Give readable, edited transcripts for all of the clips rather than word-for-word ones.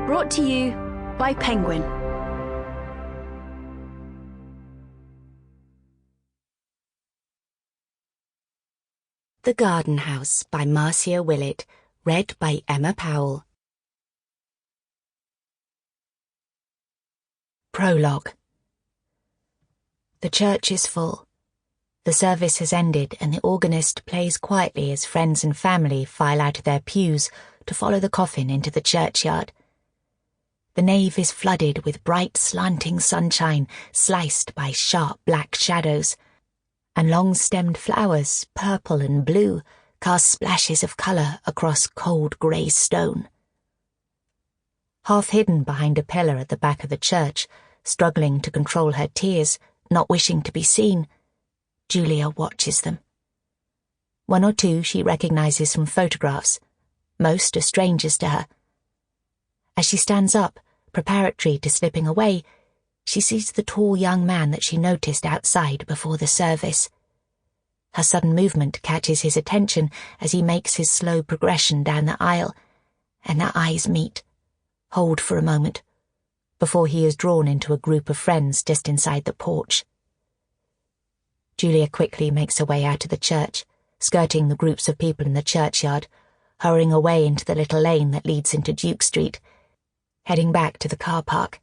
Brought to you by Penguin. The Garden House by Marcia Willett, read by Emma Powell. Prologue. The church is full. The service has ended and the organist plays quietly as friends and family file out of their pews to follow the coffin into the churchyard. The nave is flooded with bright slanting sunshine sliced by sharp black shadows, and long-stemmed flowers, purple and blue, cast splashes of colour across cold grey stone. Half hidden behind a pillar at the back of the church, struggling to control her tears, not wishing to be seen, Julia watches them. One or two she recognises from photographs. Most are strangers to her. As she stands up, preparatory to slipping away, she sees the tall young man that she noticed outside before the service. Her sudden movement catches his attention as he makes his slow progression down the aisle, and their eyes meet, hold for a moment, before he is drawn into a group of friends just inside the porch. Julia quickly makes her way out of the church, skirting the groups of people in the churchyard, hurrying away into the little lane that leads into Duke Street, heading back to the car park.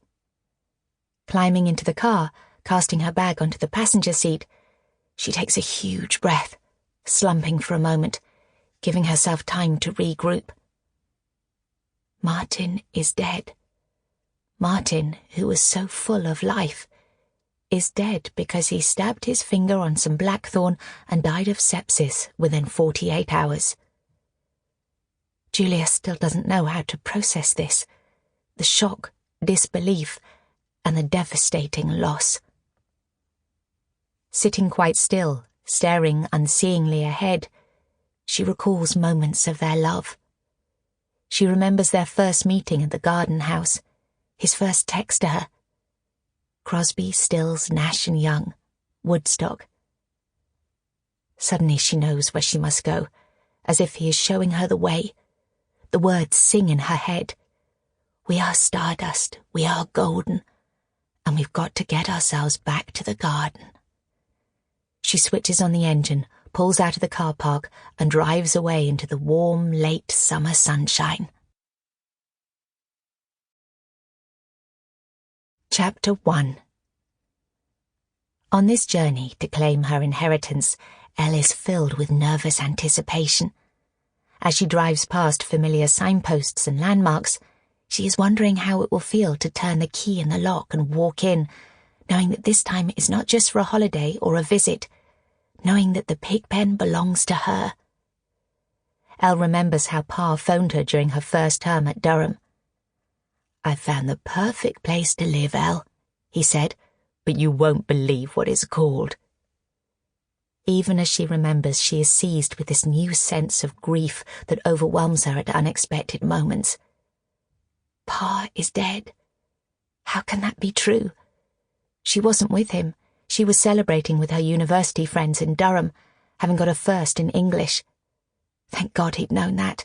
Climbing into the car, casting her bag onto the passenger seat, she takes a huge breath, slumping for a moment, giving herself time to regroup. Martin is dead. Martin, who was so full of life, is dead because he stabbed his finger on some blackthorn and died of sepsis within 48 hours. Julia still doesn't know how to process this, the shock, disbelief, and the devastating loss. Sitting quite still, staring unseeingly ahead, she recalls moments of their love. She remembers their first meeting at the garden house, his first text to her. Crosby, Stills, Nash and Young, Woodstock. Suddenly she knows where she must go, as if he is showing her the way. The words sing in her head. We are stardust, we are golden, and we've got to get ourselves back to the garden. She switches on the engine, pulls out of the car park, and drives away into the warm, late summer sunshine. Chapter 1. On this journey to claim her inheritance, Elle is filled with nervous anticipation. As she drives past familiar signposts and landmarks, she is wondering how it will feel to turn the key in the lock and walk in, knowing that this time is not just for a holiday or a visit, knowing that the pig pen belongs to her. Elle remembers how Pa phoned her during her first term at Durham. "I've found the perfect place to live, Elle," he said, "but you won't believe what it's called." Even as she remembers, she is seized with this new sense of grief that overwhelms her at unexpected moments. Pa is dead. How can that be true? She wasn't with him. She was celebrating with her university friends in Durham, having got a first in English. Thank God he'd known that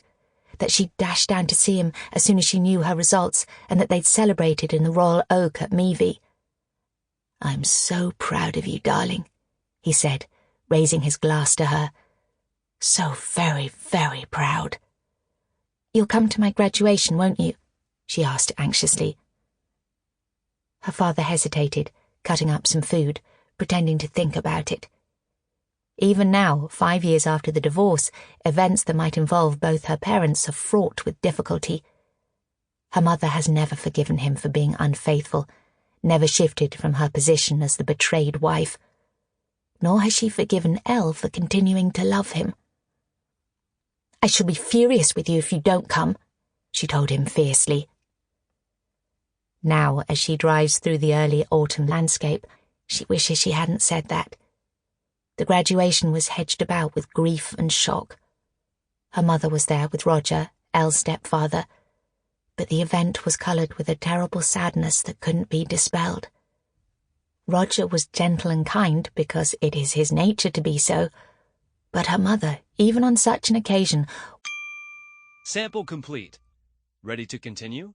she'd dashed down to see him as soon as she knew her results, and that they'd celebrated in the Royal Oak at Meavy. "I'm so proud of you, darling," he said, raising his glass to her. "So very, very proud." "You'll come to my graduation, won't you?" she asked anxiously. Her father hesitated, cutting up some food, pretending to think about it. Even now, 5 years after the divorce, events that might involve both her parents are fraught with difficulty. Her mother has never forgiven him for being unfaithful, never shifted from her position as the betrayed wife. Nor has she forgiven Elle for continuing to love him. "I shall be furious with you if you don't come," she told him fiercely. Now, as she drives through the early autumn landscape, she wishes she hadn't said that. The graduation was hedged about with grief and shock. Her mother was there with Roger, Elle's stepfather, but the event was coloured with a terrible sadness that couldn't be dispelled. Roger was gentle and kind because it is his nature to be so, but her mother, even on such an occasion... Sample complete. Ready to continue?